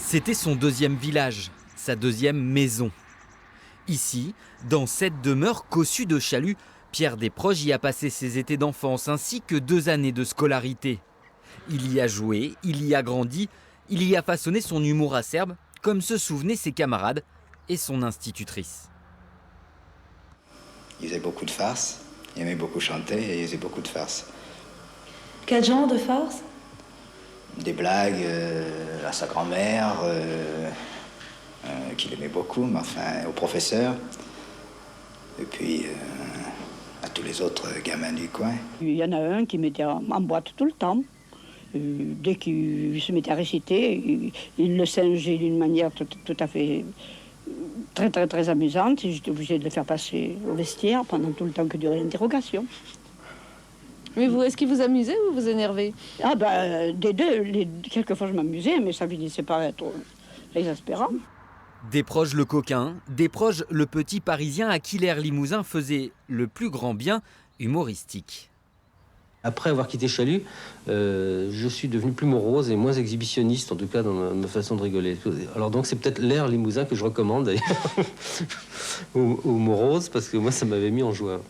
C'était son deuxième village, sa deuxième maison. Ici, dans cette demeure cossue de chaluts, Pierre Desproges y a passé ses étés d'enfance ainsi que 2 années de scolarité. Il y a joué, il y a grandi, il y a façonné son humour acerbe, comme se souvenaient ses camarades et son institutrice. Il faisait beaucoup de farces, il aimait beaucoup chanter et il faisait beaucoup de farces. Quel genre de farce? Des blagues à sa grand-mère, qu'il aimait beaucoup, mais enfin au professeur, et puis à tous les autres gamins du coin. Il y en a un qui mettait en boîte tout le temps. Dès qu'il se mettait à réciter, il le singeait d'une manière tout à fait très amusante. J'étais obligée de le faire passer au vestiaire pendant tout le temps que durait l'interrogation. Mais vous, est-ce qu'il vous amusait ou vous énervait? Ah ben, des deux. Quelquefois je m'amusais, mais ça finissait par être exaspérant. Desproges le coquin, Desproges le petit parisien à qui l'air limousin faisait le plus grand bien humoristique. Après avoir quitté Chalut, je suis devenu plus morose et moins exhibitionniste, en tout cas dans ma façon de rigoler. Alors donc c'est peut-être l'air limousin que je recommande d'ailleurs aux moroses, parce que moi ça m'avait mis en joie.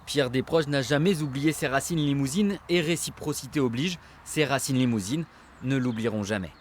Pierre Desproges n'a jamais oublié ses racines limousines et réciprocité oblige, ses racines limousines ne l'oublieront jamais.